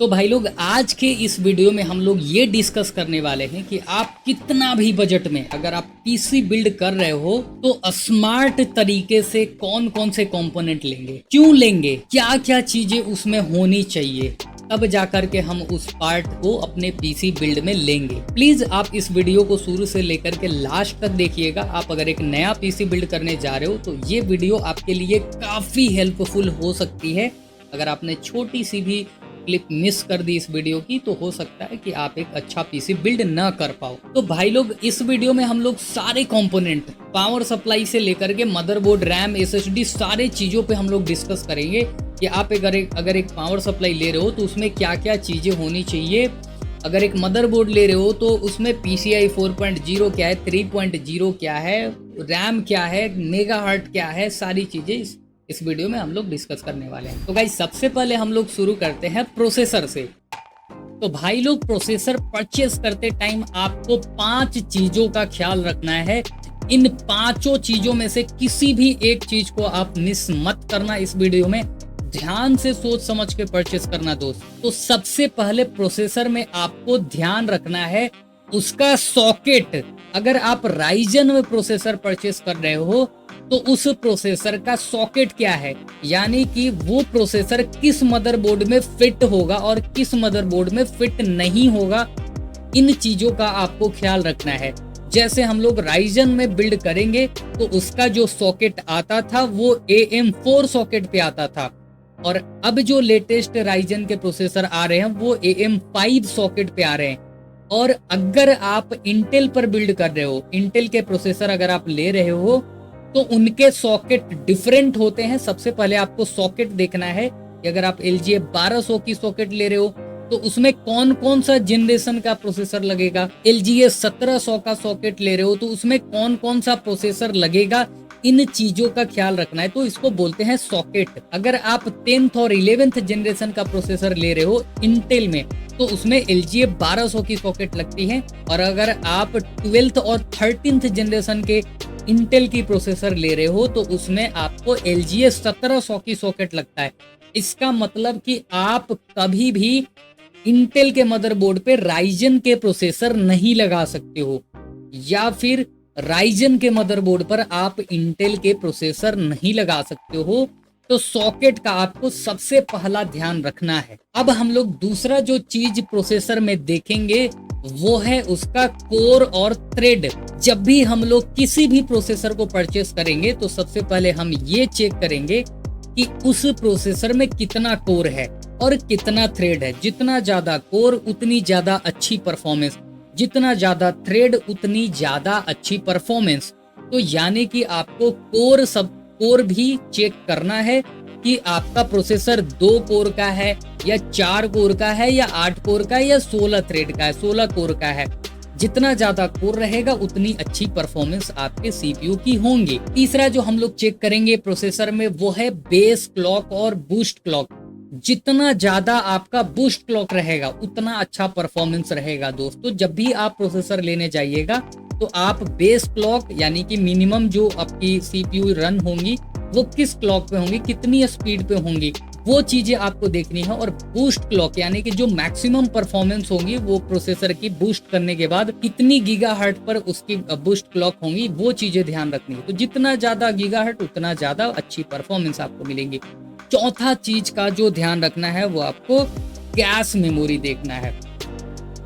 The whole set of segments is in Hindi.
तो भाई लोग आज के इस वीडियो में हम लोग ये डिस्कस करने वाले हैं कि आप कितना भी बजट में अगर आप पीसी बिल्ड कर रहे हो तो स्मार्ट तरीके से कौन कौन से कंपोनेंट लेंगे, क्यों लेंगे, क्या क्या चीजें उसमें होनी चाहिए, तब जाकर के हम उस पार्ट को अपने पीसी बिल्ड में लेंगे। प्लीज आप इस वीडियो को शुरू से लेकर के लास्ट तक देखिएगा। आप अगर एक नया पीसी बिल्ड करने जा रहे हो तो ये वीडियो आपके लिए काफी हेल्पफुल हो सकती है। अगर आपने छोटी सी भी क्लिप मिस कर दी इस वीडियो की तो हो सकता है कि आप एक अच्छा पीसी बिल्ड ना कर पाओ। तो भाई लोग इस वीडियो में हम लोग सारे कंपोनेंट पावर सप्लाई से लेकर के मदरबोर्ड, रैम, एसएसडी सारे चीजों पे हम लोग डिस्कस करेंगे कि आप अगर एक पावर सप्लाई ले रहे हो तो उसमें क्या क्या चीजें होनी चाहिए। अगर एक मदरबोर्ड ले रहे हो तो उसमें PCI 4.0 क्या है, 3.0 क्या है, रैम क्या है, मेगाहर्ट क्या है, सारी चीजें इस वीडियो में हम लोग डिस्कस करने वाले हैं। तो गाइस सबसे पहले हम लोग शुरू करते हैं प्रोसेसर से। तो भाई लोग प्रोसेसर परचेस करते टाइम आपको 5 चीजों का ख्याल रखना है। इन 5 चीजों में से किसी भी एक चीज को आप मिस मत करना। इस वीडियो में ध्यान से सोच समझ के परचेस करना दोस्त। तो सबसे पहले प्रोसेसर में आपको ध्यान रखना है उसका सॉकेट। अगर आप राइजन में प्रोसेसर परचेस कर रहे हो तो उस प्रोसेसर का सॉकेट क्या है, यानी कि वो प्रोसेसर किस मदरबोर्ड में फिट होगा और किस मदरबोर्ड में फिट नहीं होगा। इन चीजों का आपको ख्याल रखना है। जैसे हम लोग राइजन में बिल्ड करेंगे तो उसका जो सॉकेट आता था वो AM4 सॉकेट पे आता था, और अब जो लेटेस्ट राइजन के प्रोसेसर आ रहे हैं वो AM5 सॉकेट पे आ रहे हैं। और अगर आप इंटेल पर बिल्ड कर रहे हो, इंटेल के प्रोसेसर अगर आप ले रहे हो तो उनके सॉकेट डिफरेंट होते हैं। सबसे पहले आपको सॉकेट देखना है कि अगर आप LGA 1200 की सॉकेट ले रहे हो तो उसमें कौन कौन सा जनरेशन का प्रोसेसर लगेगा। LGA 1700 का सॉकेट ले रहे हो तो उसमें कौन कौन सा प्रोसेसर लगेगा। इन चीजों का ख्याल रखना है, तो इसको बोलते हैं सॉकेट। अगर आप 10th और 11th जनरेशन का प्रोसेसर ले रहे हो इंटेल में तो उसमें LGA 1200 की सॉकेट लगती है, और अगर आप 12th और 13th जनरेशन के इंटेल की प्रोसेसर ले रहे हो तो उसमें आपको LGA 1700 की सॉकेट लगता है। इसका मतलब कि आप कभी भी इंटेल के मदरबोर्ड पे राइजन के प्रोसेसर नहीं लगा सकते हो, या फिर राइजन के मदरबोर्ड पर आप इंटेल के प्रोसेसर नहीं लगा सकते हो। तो सॉकेट का आपको सबसे पहला ध्यान रखना है। अब हम लोग दूसरा जो चीज प्रोसेसर में देखेंगे वो है उसका कोर और थ्रेड। जब भी हम लोग किसी भी प्रोसेसर को परचेस करेंगे तो सबसे पहले हम ये चेक करेंगे कि उस प्रोसेसर में कितना कोर है और कितना थ्रेड है। जितना ज्यादा कोर उतनी ज्यादा अच्छी परफॉर्मेंस, जितना ज्यादा थ्रेड उतनी ज्यादा अच्छी परफॉर्मेंस। तो यानी कि आपको कोर भी चेक करना है कि आपका प्रोसेसर 2 कोर का है या 4 कोर का है या 8 कोर का है या 16 थ्रेड का है, 16 कोर का है। जितना ज्यादा कोर रहेगा उतनी अच्छी परफॉर्मेंस आपके CPU की होंगी। तीसरा जो हम लोग चेक करेंगे प्रोसेसर में वो है बेस क्लॉक और बूस्ट क्लॉक। जितना ज्यादा आपका बूस्ट क्लॉक रहेगा उतना अच्छा परफॉर्मेंस रहेगा दोस्तों। जब भी आप प्रोसेसर लेने जाइएगा तो आप बेस क्लॉक यानी कि मिनिमम जो आपकी CPU रन होंगी वो किस क्लॉक पे होंगी, कितनी स्पीड पे होंगी, वो चीजें आपको देखनी है। और बूस्ट क्लॉक यानी कि जो मैक्सिमम परफॉर्मेंस होंगी वो प्रोसेसर की बूस्ट करने के बाद कितनी गीगाहर्ट्ज पर उसकी बूस्ट क्लॉक होंगी, वो चीजें ध्यान रखनी है। तो जितना ज्यादा गीगाहर्ट्ज उतना ज्यादा अच्छी परफॉर्मेंस आपको मिलेंगी। चौथा चीज का जो ध्यान रखना है वो आपको कैश मेमोरी देखना है।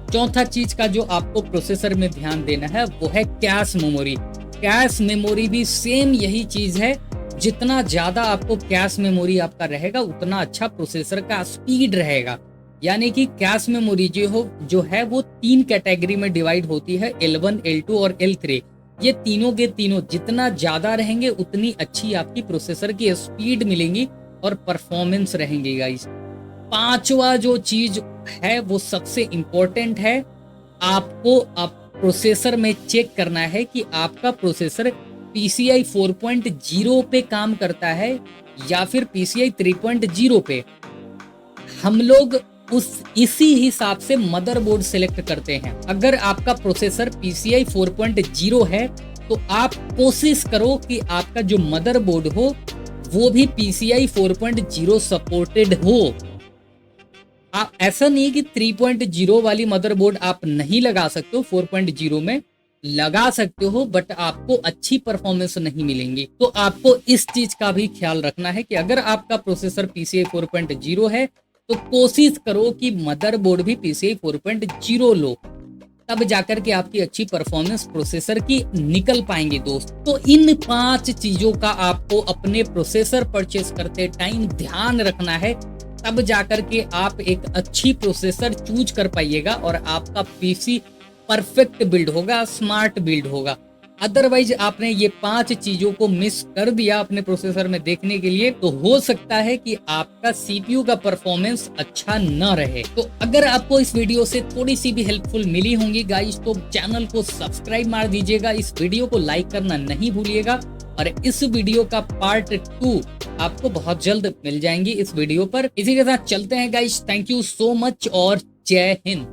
चौथा चीज का जो आपको प्रोसेसर में ध्यान देना है वो है कैश मेमोरी। कैश मेमोरी भी सेम यही चीज है। जितना ज्यादा आपको कैश मेमोरी आपका रहेगा उतना अच्छा प्रोसेसर का स्पीड रहेगा। यानी कि कैश मेमोरी जो है वो 3 कैटेगरी में डिवाइड होती है, L1, L2 और L3। ये तीनों के तीनों जितना ज्यादा रहेंगे उतनी अच्छी आपकी प्रोसेसर की स्पीड मिलेंगी और परफॉर्मेंस रहेंगी गाइस। पांचवा जो चीज है वो सबसे इंपॉर्टेंट है। आपको प्रोसेसर में चेक करना है कि आपका प्रोसेसर PCI 4.0 पे काम करता है या फिर PCI 3.0 पे। हम लोग इसी हिसाब से मदरबोर्ड सिलेक्ट करते हैं। अगर आपका प्रोसेसर PCI 4.0 है तो आप कोशिश करो कि आपका जो मदरबोर्ड हो वो भी PCI 4.0 सपोर्टेड हो। आप ऐसा नहीं कि 3.0 वाली मदरबोर्ड आप नहीं लगा सकते हो, 4.0 में लगा सकते हो, बट आपको अच्छी परफॉर्मेंस नहीं मिलेंगी। तो आपको इस चीज का भी ख्याल रखना है कि अगर आपका प्रोसेसर PCI 4.0 है तो कोशिश करो कि मदरबोर्ड भी PCI 4.0 लो, तब जाकर के आपकी अच्छी परफॉर्मेंस प्रोसेसर की निकल पाएंगे दोस्त। तो इन 5 चीजों का आपको अपने प्रोसेसर परचेस करते टाइम ध्यान रखना है, तब जाकर के आप एक अच्छी प्रोसेसर चूज कर पाइएगा और आपका पीसी परफेक्ट बिल्ड होगा, स्मार्ट बिल्ड होगा। अदरवाइज आपने ये 5 चीजों को मिस कर दिया अपने प्रोसेसर में देखने के लिए, तो हो सकता है कि आपका CPU का परफॉर्मेंस अच्छा न रहे। तो अगर आपको इस वीडियो से थोड़ी सी भी हेल्पफुल मिली होंगी गाइस, तो चैनल को सब्सक्राइब मार दीजिएगा, इस वीडियो को लाइक करना नहीं भूलिएगा, और इस वीडियो का पार्ट 2 आपको बहुत जल्द मिल जाएंगी इस वीडियो पर। इसी के साथ चलते हैं guys, thank you so much और जय हिंद।